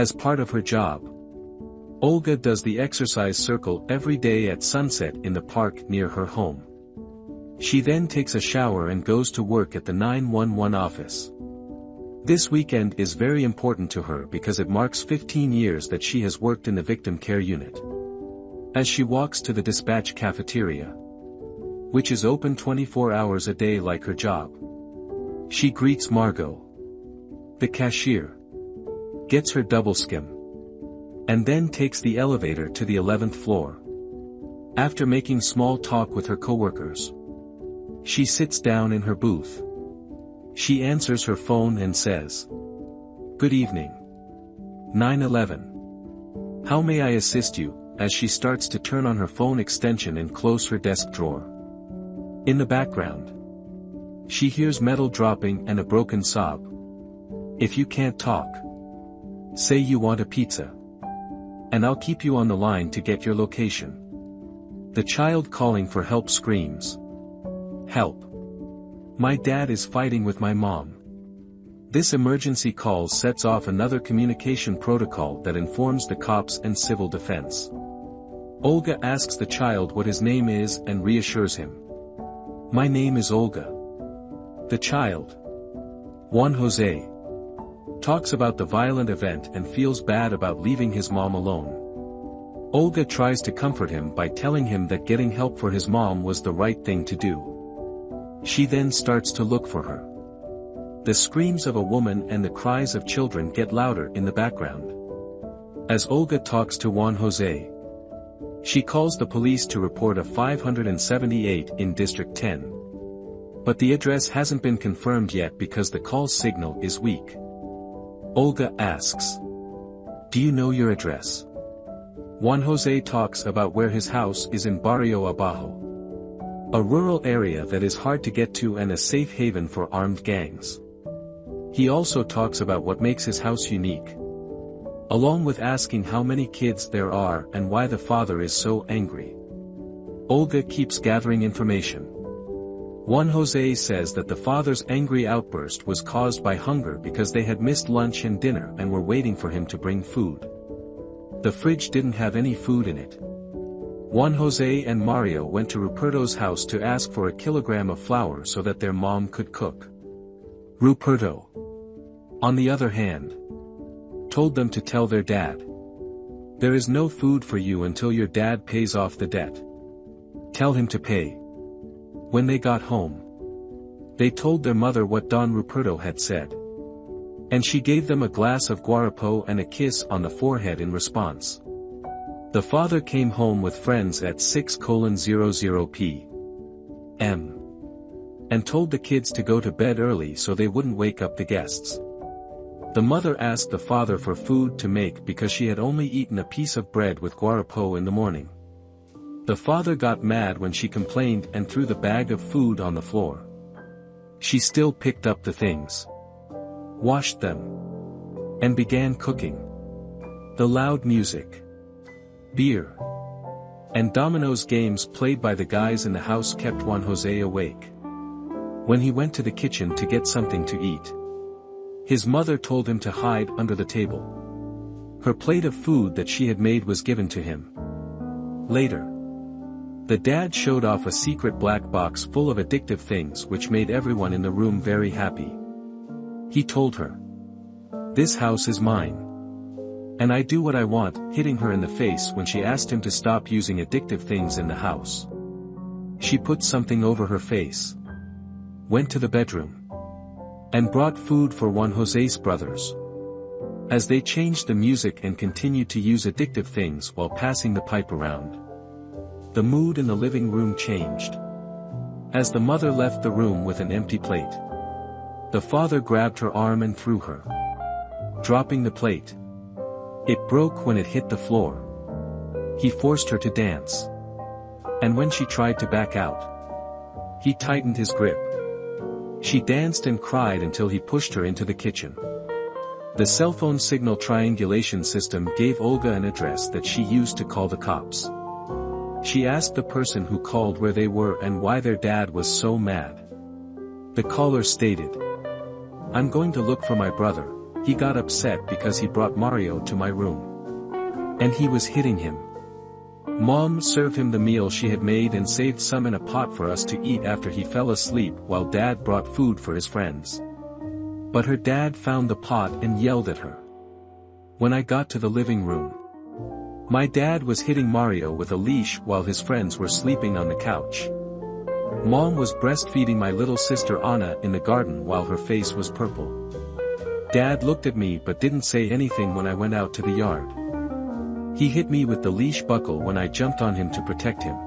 As part of her job, Olga does the exercise circle every day at sunset in the park near her home. She then takes a shower and goes to work at the 911 office. This weekend is very important to her because it marks 15 years that she has worked in the victim care unit. As she walks to the dispatch cafeteria, which is open 24 hours a day like her job, she greets Margot, the cashier, gets her double skim, and then takes the elevator to the 11th floor. After making small talk with her coworkers, she sits down in her booth. She answers her phone and says, "Good evening. 911. How may I assist you?" as she starts to turn on her phone extension and close her desk drawer. In the background, she hears metal dropping and a broken sob. "If you can't talk, say you want a pizza, and I'll keep you on the line to get your location." The child calling for help screams, "Help! My dad is fighting with my mom." This emergency call sets off another communication protocol that informs the cops and civil defense. Olga asks the child what his name is and reassures him. "My name is Olga." The child, Juan Jose, talks about the violent event and feels bad about leaving his mom alone. Olga tries to comfort him by telling him that getting help for his mom was the right thing to do. She then starts to look for her. The screams of a woman and the cries of children get louder in the background. As Olga talks to Juan Jose, she calls the police to report a 578 in District 10. But the address hasn't been confirmed yet because the call signal is weak. Olga asks, "Do you know your address?" Juan Jose talks about where his house is in Barrio Abajo, a rural area that is hard to get to and a safe haven for armed gangs. He also talks about what makes his house unique, along with asking how many kids there are and why the father is so angry. Olga keeps gathering information. Juan Jose says that the father's angry outburst was caused by hunger because they had missed lunch and dinner and were waiting for him to bring food. The fridge didn't have any food in it. Juan Jose and Mario went to Ruperto's house to ask for a kilogram of flour so that their mom could cook. Ruperto, on the other hand, told them to tell their dad, "There is no food for you until your dad pays off the debt. Tell him to pay." When they got home, they told their mother what Don Ruperto had said, and she gave them a glass of guarapo and a kiss on the forehead in response. The father came home with friends at 6:00 p.m. and told the kids to go to bed early so they wouldn't wake up the guests. The mother asked the father for food to make because she had only eaten a piece of bread with guarapo in the morning. The father got mad when she complained and threw the bag of food on the floor. She still picked up the things, washed them, and began cooking. The loud music, beer, and dominoes games played by the guys in the house kept Juan Jose awake. When he went to the kitchen to get something to eat, his mother told him to hide under the table. Her plate of food that she had made was given to him. Later, the dad showed off a secret black box full of addictive things which made everyone in the room very happy. He told her, "This house is mine. And I do what I want," hitting her in the face when she asked him to stop using addictive things in the house. She put something over her face, went to the bedroom, and brought food for Juan Jose's brothers. As they changed the music and continued to use addictive things while passing the pipe around, the mood in the living room changed. As the mother left the room with an empty plate, the father grabbed her arm and threw her, dropping the plate. It broke when it hit the floor. He forced her to dance, and when she tried to back out, he tightened his grip. She danced and cried until he pushed her into the kitchen. The cell phone signal triangulation system gave Olga an address that she used to call the cops. She asked the person who called where they were and why their dad was so mad. The caller stated, "I'm going to look for my brother, he got upset because he brought Mario to my room. And he was hitting him. Mom served him the meal she had made and saved some in a pot for us to eat after he fell asleep while Dad brought food for his friends. But her dad found the pot and yelled at her. When I got to the living room, my dad was hitting Mario with a leash while his friends were sleeping on the couch. Mom was breastfeeding my little sister Anna in the garden while her face was purple. Dad looked at me but didn't say anything when I went out to the yard. He hit me with the leash buckle when I jumped on him to protect him.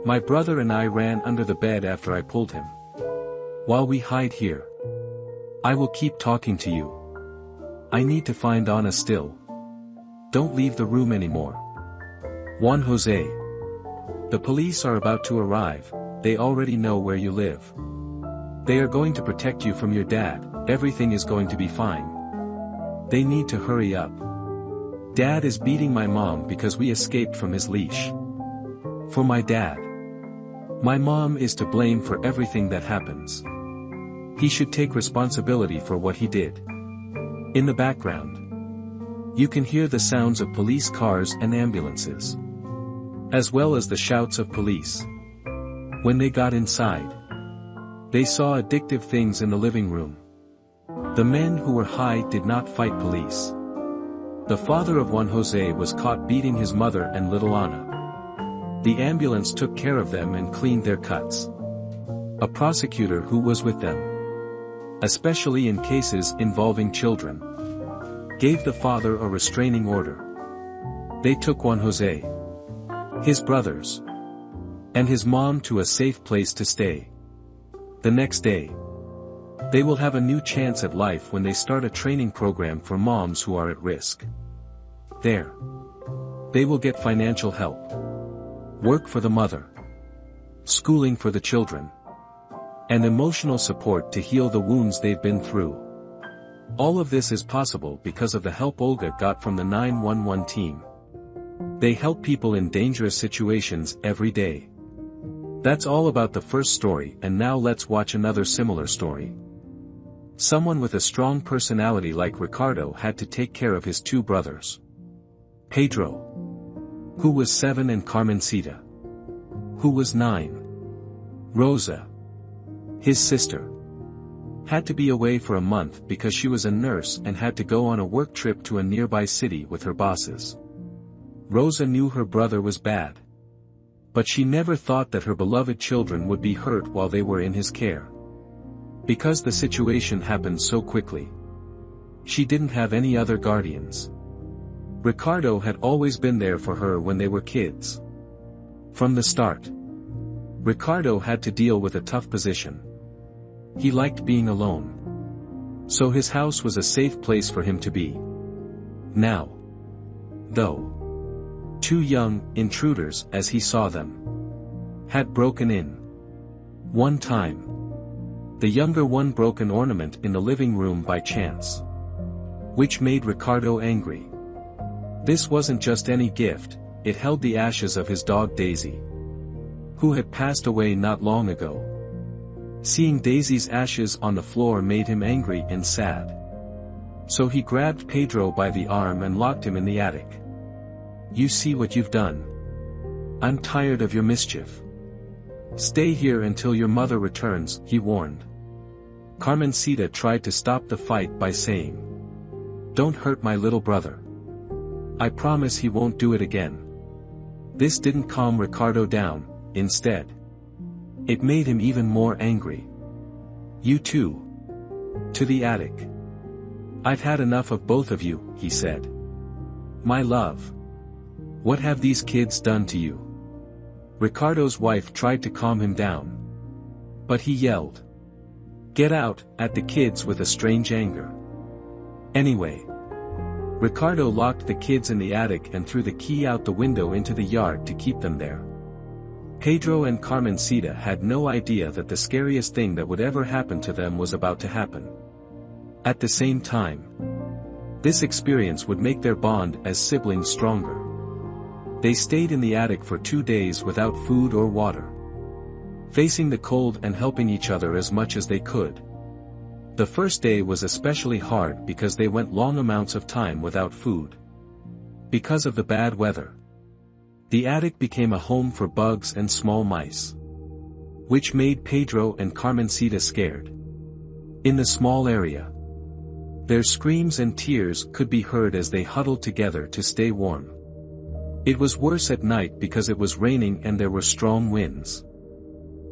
My brother and I ran under the bed after I pulled him. While we hide here, I will keep talking to you. I need to find Anna still. Don't leave the room anymore. Juan Jose. The police are about to arrive, they already know where you live. They are going to protect you from your dad, everything is going to be fine. They need to hurry up. Dad is beating my mom because we escaped from his leash. For my dad. My mom is to blame for everything that happens. He should take responsibility for what he did. In the background, you can hear the sounds of police cars and ambulances, as well as the shouts of police. When they got inside, they saw addictive things in the living room. The men who were high did not fight police. The father of Juan Jose was caught beating his mother and little Anna. The ambulance took care of them and cleaned their cuts. A prosecutor who was with them, especially in cases involving children, gave the father a restraining order. They took Juan Jose, his brothers, and his mom to a safe place to stay. The next day, they will have a new chance at life when they start a training program for moms who are at risk. There, they will get financial help, work for the mother, schooling for the children, and emotional support to heal the wounds they've been through. All of this is possible because of the help Olga got from the 911 team. They help people in dangerous situations every day. That's all about the first story, and now let's watch another similar story. Someone with a strong personality like Ricardo had to take care of his two brothers. Pedro, who was 7, and Carmencita, who was 9. Rosa, his sister, had to be away for a month because she was a nurse and had to go on a work trip to a nearby city with her bosses. Rosa knew her brother was bad, but she never thought that her beloved children would be hurt while they were in his care. Because the situation happened so quickly, she didn't have any other guardians. Ricardo had always been there for her when they were kids. From the start, Ricardo had to deal with a tough position. He liked being alone, so his house was a safe place for him to be. Now, though, 2 young intruders, as he saw them, had broken in. One time, the younger one broke an ornament in the living room by chance, which made Ricardo angry. This wasn't just any gift, it held the ashes of his dog Daisy, who had passed away not long ago. Seeing Daisy's ashes on the floor made him angry and sad. So he grabbed Pedro by the arm and locked him in the attic. "You see what you've done? I'm tired of your mischief. Stay here until your mother returns," he warned. Carmencita tried to stop the fight by saying, "Don't hurt my little brother. I promise he won't do it again." This didn't calm Ricardo down, instead, it made him even more angry. "You two. To the attic. I've had enough of both of you," he said. "My love. What have these kids done to you?" Ricardo's wife tried to calm him down, but he yelled, "Get out," at the kids with a strange anger. Anyway, Ricardo locked the kids in the attic and threw the key out the window into the yard to keep them there. Pedro and Carmencita had no idea that the scariest thing that would ever happen to them was about to happen. At the same time, this experience would make their bond as siblings stronger. They stayed in the attic for 2 days without food or water, facing the cold and helping each other as much as they could. The first day was especially hard because they went long amounts of time without food. Because of the bad weather, the attic became a home for bugs and small mice, which made Pedro and Carmencita scared. In the small area, their screams and tears could be heard as they huddled together to stay warm. It was worse at night because it was raining and there were strong winds.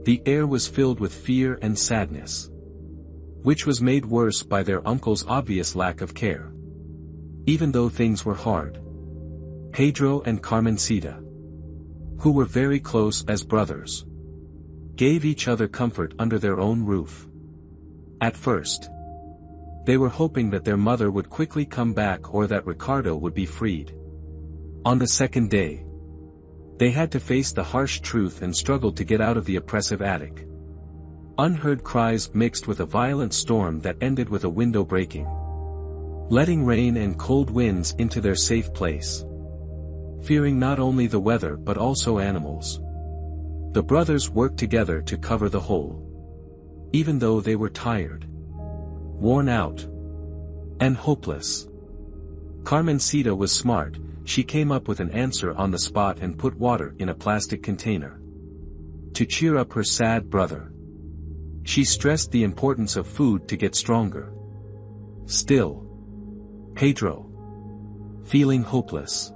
The air was filled with fear and sadness, which was made worse by their uncle's obvious lack of care. Even though things were hard, Pedro and Carmencita, who were very close as brothers, gave each other comfort under their own roof. At first, they were hoping that their mother would quickly come back or that Ricardo would be freed. On the second day, they had to face the harsh truth and struggled to get out of the oppressive attic. Unheard cries mixed with a violent storm that ended with a window breaking, letting rain and cold winds into their safe place. Fearing not only the weather but also animals, the brothers worked together to cover the hole. Even though they were tired, worn out, and hopeless, Carmencita was smart. She came up with an answer on the spot and put water in a plastic container to cheer up her sad brother. She stressed the importance of food to get stronger. Still, Pedro, feeling hopeless,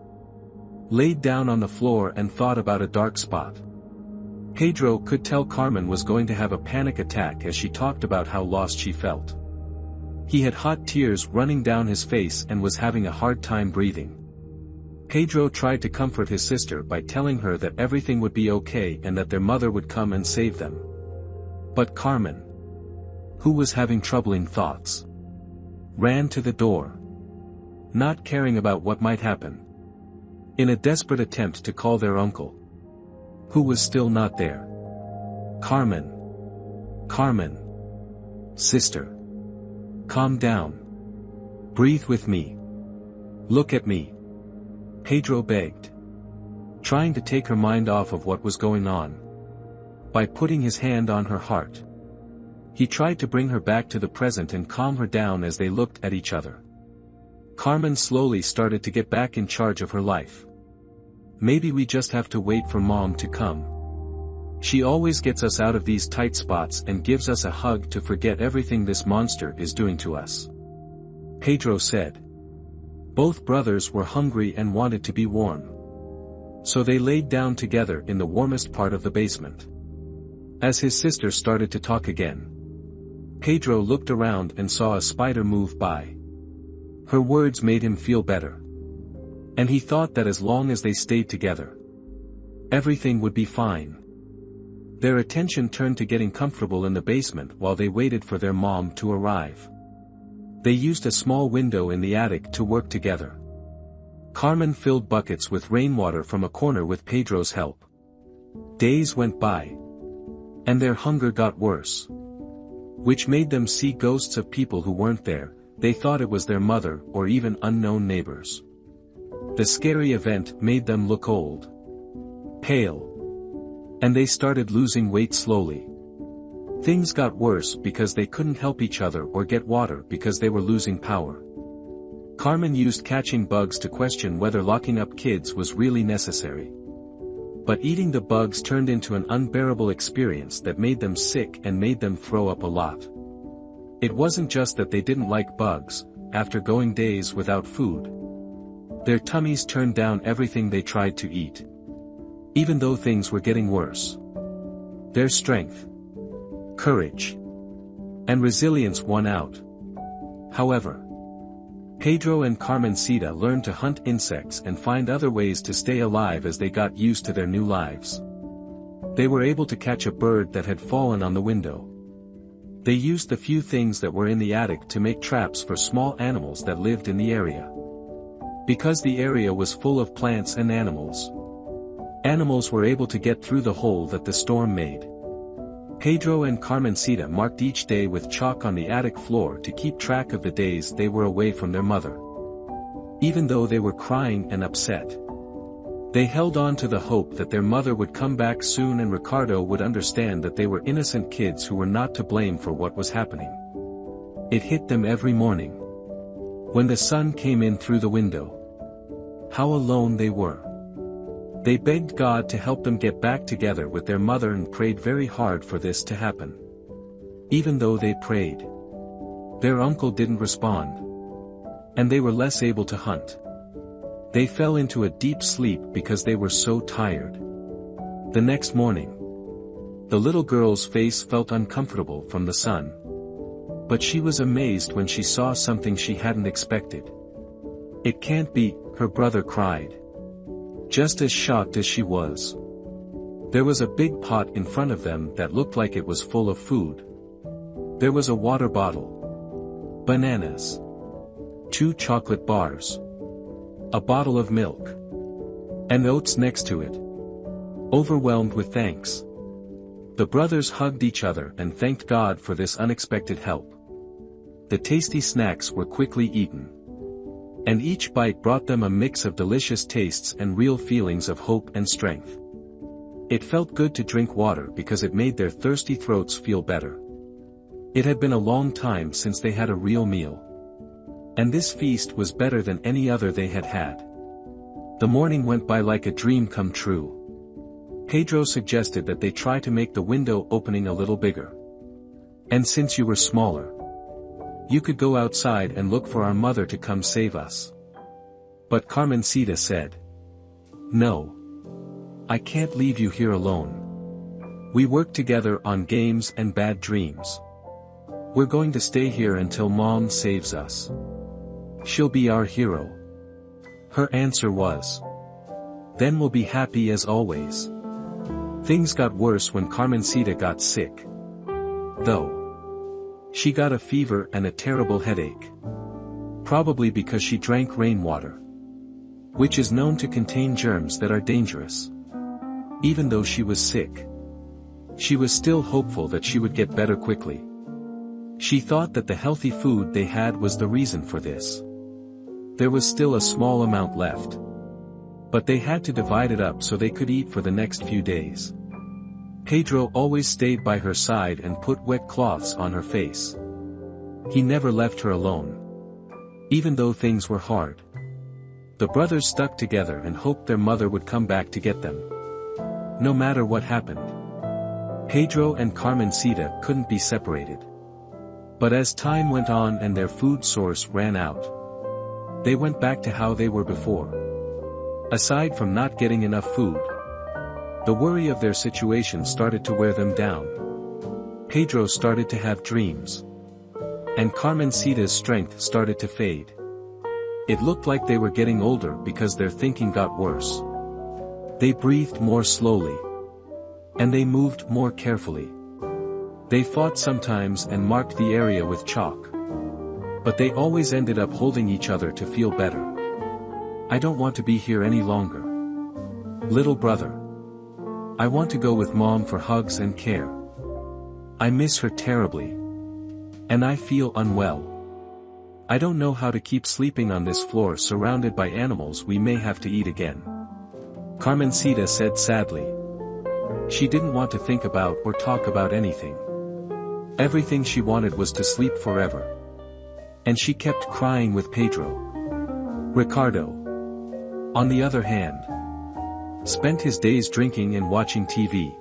laid down on the floor and thought about a dark spot. Pedro could tell Carmen was going to have a panic attack as she talked about how lost she felt. He had hot tears running down his face and was having a hard time breathing. Pedro tried to comfort his sister by telling her that everything would be okay and that their mother would come and save them. But Carmen, who was having troubling thoughts, ran to the door, not caring about what might happen. In a desperate attempt to call their uncle, who was still not there. Carmen. Carmen. Sister. Calm down. Breathe with me. Look at me. Pedro begged, trying to take her mind off of what was going on. By putting his hand on her heart, he tried to bring her back to the present and calm her down as they looked at each other. Carmen slowly started to get back in charge of her life. Maybe we just have to wait for Mom to come. She always gets us out of these tight spots and gives us a hug to forget everything this monster is doing to us, Pedro said. Both brothers were hungry and wanted to be warm, so they laid down together in the warmest part of the basement. As his sister started to talk again, Pedro looked around and saw a spider move by. Her words made him feel better, and he thought that as long as they stayed together, everything would be fine. Their attention turned to getting comfortable in the basement while they waited for their mom to arrive. They used a small window in the attic to work together. Carmen filled buckets with rainwater from a corner with Pedro's help. Days went by, and their hunger got worse, which made them see ghosts of people who weren't there. They thought it was their mother or even unknown neighbors. The scary event made them look old, pale, and they started losing weight slowly. Things got worse because they couldn't help each other or get water because they were losing power. Carmen used catching bugs to question whether locking up kids was really necessary. But eating the bugs turned into an unbearable experience that made them sick and made them throw up a lot. It wasn't just that they didn't like bugs. After going days without food, their tummies turned down everything they tried to eat. Even though things were getting worse, their strength, courage, and resilience won out. However, Pedro and Carmencita learned to hunt insects and find other ways to stay alive as they got used to their new lives. They were able to catch a bird that had fallen on the window. They used the few things that were in the attic to make traps for small animals that lived in the area. Because the area was full of plants and animals, animals were able to get through the hole that the storm made. Pedro and Carmencita marked each day with chalk on the attic floor to keep track of the days they were away from their mother. Even though they were crying and upset, they held on to the hope that their mother would come back soon and Ricardo would understand that they were innocent kids who were not to blame for what was happening. It hit them every morning. When the sun came in through the window. How alone they were. They begged God to help them get back together with their mother and prayed very hard for this to happen. Even though they prayed, their uncle didn't respond. And they were less able to hunt. They fell into a deep sleep because they were so tired. The next morning, the little girl's face felt uncomfortable from the sun. But she was amazed when she saw something she hadn't expected. "It can't be," her brother cried. Just as shocked as she was. There was a big pot in front of them that looked like it was full of food. There was a water bottle, bananas, 2 chocolate bars, a bottle of milk, and oats next to it. Overwhelmed with thanks, the brothers hugged each other and thanked God for this unexpected help. The tasty snacks were quickly eaten. And each bite brought them a mix of delicious tastes and real feelings of hope and strength. It felt good to drink water because it made their thirsty throats feel better. It had been a long time since they had a real meal. And this feast was better than any other they had had. The morning went by like a dream come true. Pedro suggested that they try to make the window opening a little bigger. "And since you were smaller, you could go outside and look for our mother to come save us." But Carmencita said, "No. I can't leave you here alone. We work together on games and bad dreams. We're going to stay here until Mom saves us. She'll be our hero." Her answer was, "Then we'll be happy as always." Things got worse when Carmencita got sick. Though, she got a fever and a terrible headache. Probably because she drank rainwater, which is known to contain germs that are dangerous. Even though she was sick, she was still hopeful that she would get better quickly. She thought that the healthy food they had was the reason for this. There was still a small amount left. But they had to divide it up so they could eat for the next few days. Pedro always stayed by her side and put wet cloths on her face. He never left her alone. Even though things were hard. The brothers stuck together and hoped their mother would come back to get them. No matter what happened, Pedro and Carmencita couldn't be separated. But as time went on and their food source ran out, they went back to how they were before. Aside from not getting enough food, the worry of their situation started to wear them down. Pedro started to have dreams. And Carmencita's strength started to fade. It looked like they were getting older because their thinking got worse. They breathed more slowly. And they moved more carefully. They fought sometimes and marked the area with chalk. But they always ended up holding each other to feel better. "I don't want to be here any longer. Little brother. I want to go with Mom for hugs and care. I miss her terribly. And I feel unwell. I don't know how to keep sleeping on this floor surrounded by animals we may have to eat again," Carmencita said sadly. She didn't want to think about or talk about anything. Everything she wanted was to sleep forever. And she kept crying with Pedro. Ricardo, on the other hand, spent his days drinking and watching TV.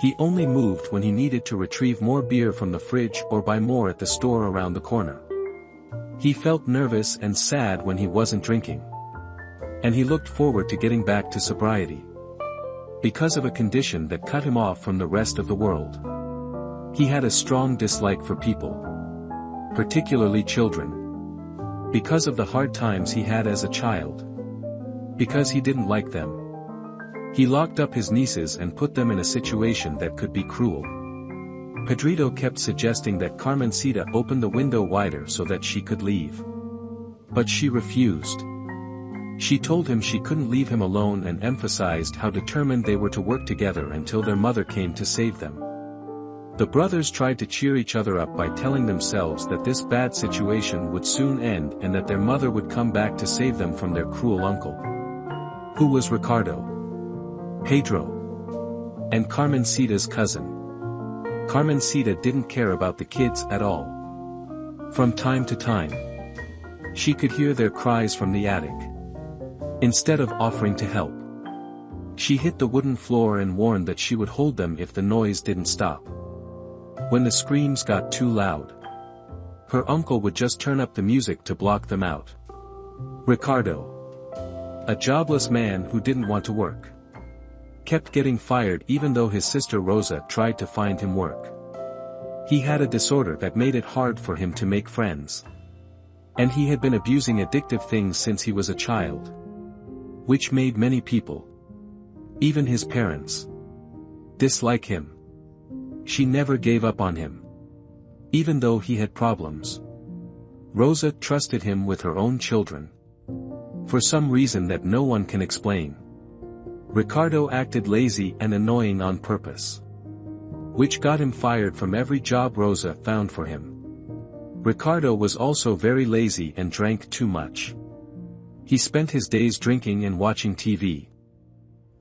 He only moved when he needed to retrieve more beer from the fridge or buy more at the store around the corner. He felt nervous and sad when he wasn't drinking. And he looked forward to getting back to sobriety. Because of a condition that cut him off from the rest of the world. He had a strong dislike for people. Particularly children. Because of the hard times he had as a child. Because he didn't like them. He locked up his nieces and put them in a situation that could be cruel. Pedrito kept suggesting that Carmencita open the window wider so that she could leave. But she refused. She told him she couldn't leave him alone and emphasized how determined they were to work together until their mother came to save them. The brothers tried to cheer each other up by telling themselves that this bad situation would soon end and that their mother would come back to save them from their cruel uncle. Who was Ricardo? Pedro. And Carmencita's cousin. Carmencita didn't care about the kids at all. From time to time, she could hear their cries from the attic. Instead of offering to help, she hit the wooden floor and warned that she would hold them if the noise didn't stop. When the screams got too loud, her uncle would just turn up the music to block them out. Ricardo, a jobless man who didn't want to work, kept getting fired even though his sister Rosa tried to find him work. He had a disorder that made it hard for him to make friends. And he had been abusing addictive things since he was a child, which made many people, even his parents, dislike him. She never gave up on him, even though he had problems. Rosa trusted him with her own children. For some reason that no one can explain, Ricardo acted lazy and annoying on purpose, which got him fired from every job Rosa found for him. Ricardo was also very lazy and drank too much. He spent his days drinking and watching TV,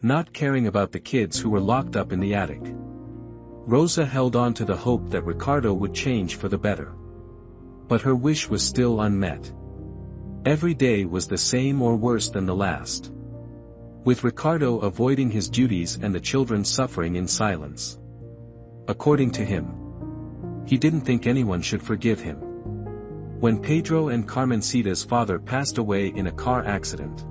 not caring about the kids who were locked up in the attic. Rosa held on to the hope that Ricardo would change for the better. But her wish was still unmet. Every day was the same or worse than the last, with Ricardo avoiding his duties and the children suffering in silence. According to him, he didn't think anyone should forgive him. When Pedro and Carmencita's father passed away in a car accident,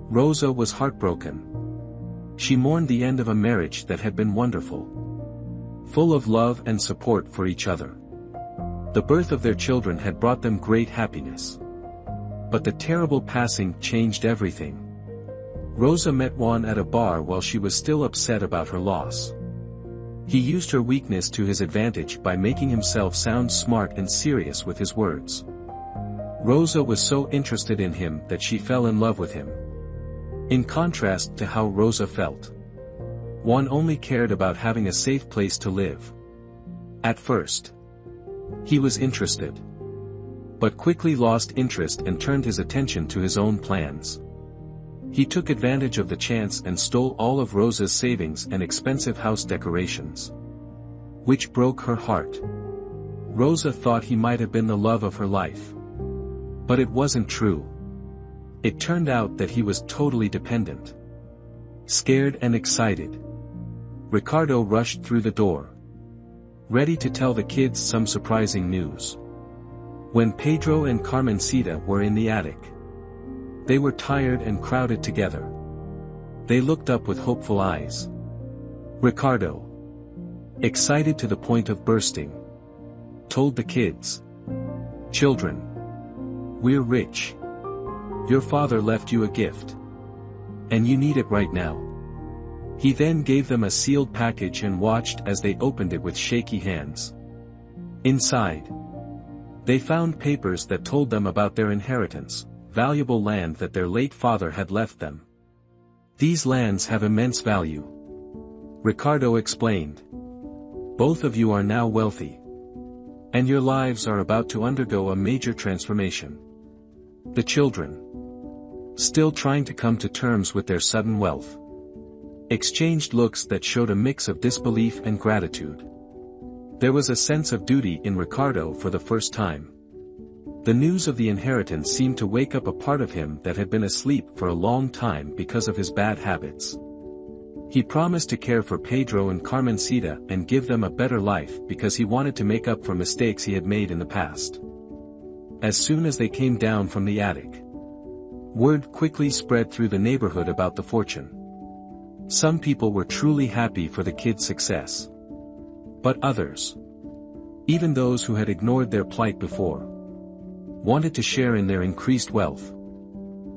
Rosa was heartbroken. She mourned the end of a marriage that had been wonderful, full of love and support for each other. The birth of their children had brought them great happiness. But the terrible passing changed everything. Rosa met Juan at a bar while she was still upset about her loss. He used her weakness to his advantage by making himself sound smart and serious with his words. Rosa was so interested in him that she fell in love with him. In contrast to how Rosa felt, Juan only cared about having a safe place to live. At first, he was interested, but quickly lost interest and turned his attention to his own plans. He took advantage of the chance and stole all of Rosa's savings and expensive house decorations, which broke her heart. Rosa thought he might have been the love of her life, but it wasn't true. It turned out that he was totally dependent. Scared and excited, Ricardo rushed through the door, ready to tell the kids some surprising news. When Pedro and Carmencita were in the attic, they were tired and crowded together. They looked up with hopeful eyes. Ricardo, excited to the point of bursting, told the kids, "Children, we're rich. Your father left you a gift, and you need it right now." He then gave them a sealed package and watched as they opened it with shaky hands. Inside, they found papers that told them about their inheritance, valuable land that their late father had left them. "These lands have immense value," Ricardo explained. "Both of you are now wealthy, and your lives are about to undergo a major transformation." The children, still trying to come to terms with their sudden wealth, exchanged looks that showed a mix of disbelief and gratitude. There was a sense of duty in Ricardo for the first time. The news of the inheritance seemed to wake up a part of him that had been asleep for a long time because of his bad habits. He promised to care for Pedro and Carmencita and give them a better life because he wanted to make up for mistakes he had made in the past. As soon as they came down from the attic, word quickly spread through the neighborhood about the fortune. Some people were truly happy for the kids' success. But others, even those who had ignored their plight before, wanted to share in their increased wealth.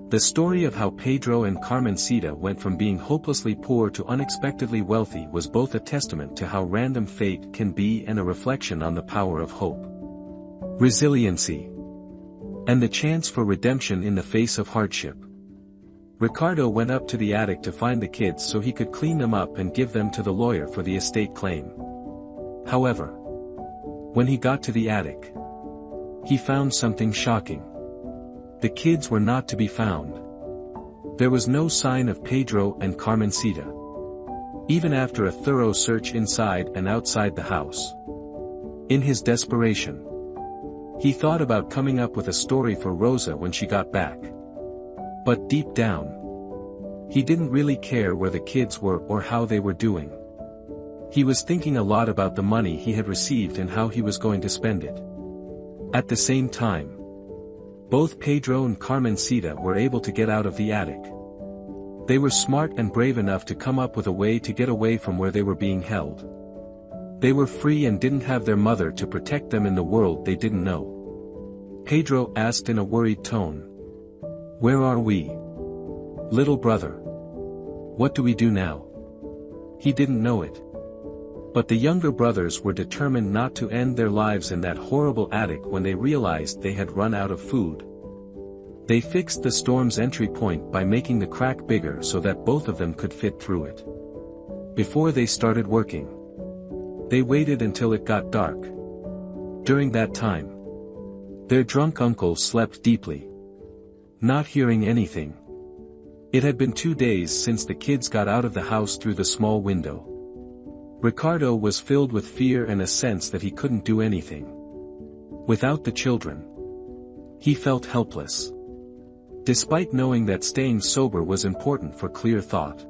The story of how Pedro and Carmencita went from being hopelessly poor to unexpectedly wealthy was both a testament to how random fate can be and a reflection on the power of hope, resiliency, and the chance for redemption in the face of hardship. Ricardo went up to the attic to find the kids so he could clean them up and give them to the lawyer for the estate claim. However, when he got to the attic, he found something shocking. The kids were not to be found. There was no sign of Pedro and Carmencita, even after a thorough search inside and outside the house. In his desperation, He thought about coming up with a story for Rosa when she got back. But deep down, he didn't really care where the kids were or how they were doing. He was thinking a lot about the money he had received and how he was going to spend it. At the same time, both Pedro and Carmencita were able to get out of the attic. They were smart and brave enough to come up with a way to get away from where they were being held. They were free and didn't have their mother to protect them in the world they didn't know. Pedro asked in a worried tone. "Where are we? Little brother. What do we do now?" He didn't know it. But the younger brothers were determined not to end their lives in that horrible attic when they realized they had run out of food. They fixed the storm's entry point by making the crack bigger so that both of them could fit through it. Before they started working, they waited until it got dark. During that time, their drunk uncle slept deeply, not hearing anything. It had been 2 days since the kids got out of the house through the small window. Ricardo was filled with fear and a sense that he couldn't do anything. Without the children, he felt helpless. Despite knowing that staying sober was important for clear thought,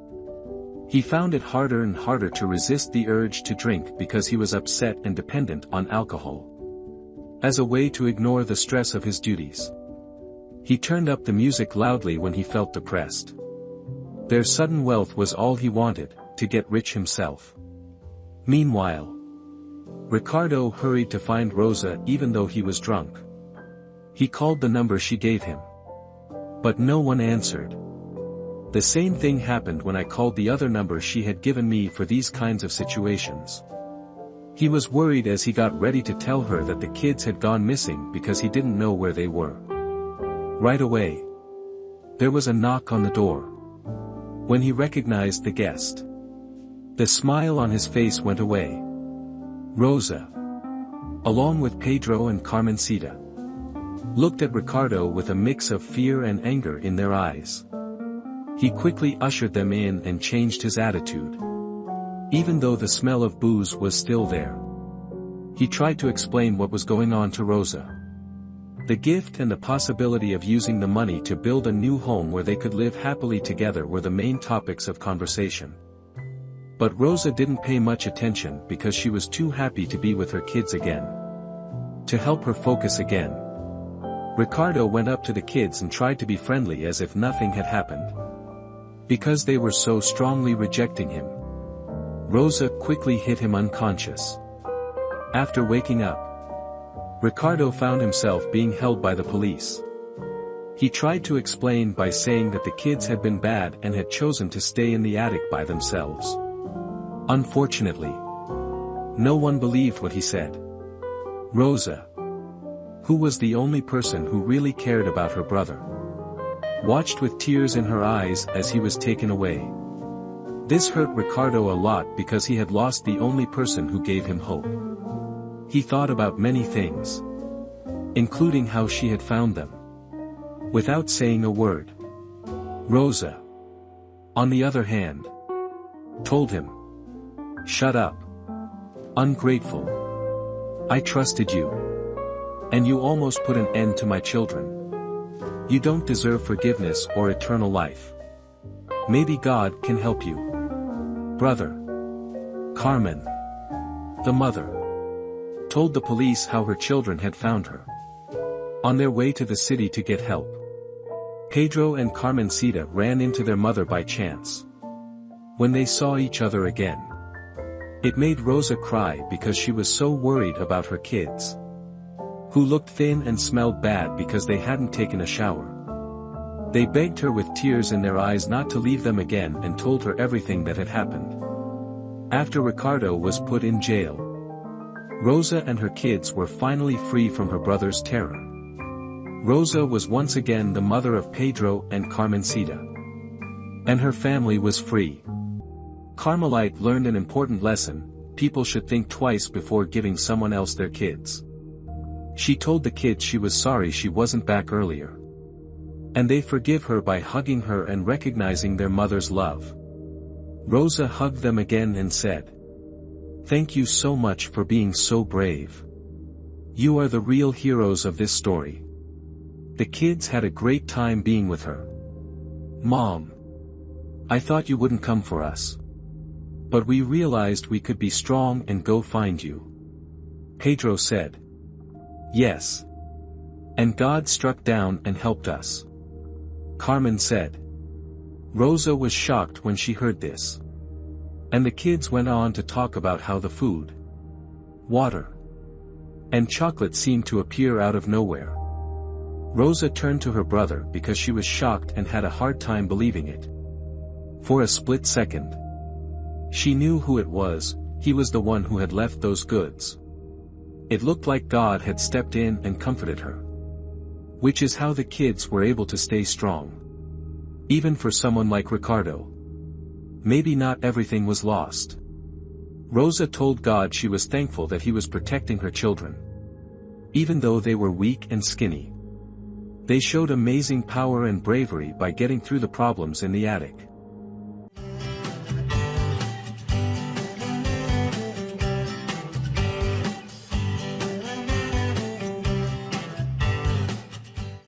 he found it harder and harder to resist the urge to drink because he was upset and dependent on alcohol. As a way to ignore the stress of his duties, he turned up the music loudly when he felt depressed. Their sudden wealth was all he wanted, to get rich himself. Meanwhile, Ricardo hurried to find Rosa even though he was drunk. He called the number she gave him, but no one answered. The same thing happened when I called the other number she had given me for these kinds of situations. He was worried as he got ready to tell her that the kids had gone missing because he didn't know where they were. Right away, there was a knock on the door. When he recognized the guest, the smile on his face went away. Rosa, along with Pedro and Carmencita, looked at Ricardo with a mix of fear and anger in their eyes. He quickly ushered them in and changed his attitude. Even though the smell of booze was still there, he tried to explain what was going on to Rosa. The gift and the possibility of using the money to build a new home where they could live happily together were the main topics of conversation. But Rosa didn't pay much attention because she was too happy to be with her kids again. To help her focus again, Ricardo went up to the kids and tried to be friendly as if nothing had happened. Because they were so strongly rejecting him, Rosa quickly hit him unconscious. After waking up, Ricardo found himself being held by the police. He tried to explain by saying that the kids had been bad and had chosen to stay in the attic by themselves. Unfortunately, no one believed what he said. Rosa, who was the only person who really cared about her brother, watched with tears in her eyes as he was taken away. This hurt Ricardo a lot because he had lost the only person who gave him hope. He thought about many things, including how she had found them. Without saying a word, Rosa, on the other hand, told him, "Shut up. Ungrateful. I trusted you. And you almost put an end to my children. You don't deserve forgiveness or eternal life. Maybe God can help you." Brother Carmen, the mother, told the police how her children had found her. On their way to the city to get help, Pedro and Carmencita ran into their mother by chance. When they saw each other again, it made Rosa cry because she was so worried about her kids, who looked thin and smelled bad because they hadn't taken a shower. They begged her with tears in their eyes not to leave them again and told her everything that had happened. After Ricardo was put in jail, Rosa and her kids were finally free from her brother's terror. Rosa was once again the mother of Pedro and Carmencita, and her family was free. Carmelite learned an important lesson: people should think twice before giving someone else their kids. She told the kids she was sorry she wasn't back earlier, and they forgive her by hugging her and recognizing their mother's love. Rosa hugged them again and said, "Thank you so much for being so brave. You are the real heroes of this story. The kids had a great time being with her. Mom. I thought you wouldn't come for us. But we realized we could be strong and go find you. Pedro said. Yes. And God struck down and helped us. Carmen said. Rosa was shocked when she heard this. And the kids went on to talk about how the food, water, and chocolate seemed to appear out of nowhere. Rosa turned to her brother because she was shocked and had a hard time believing it. For a split second, she knew who it was. He was the one who had left those goods. It looked like God had stepped in and comforted her. Which is how the kids were able to stay strong. Even for someone like Ricardo. Maybe not everything was lost. Rosa told God she was thankful that he was protecting her children. Even though they were weak and skinny. They showed amazing power and bravery by getting through the problems in the attic.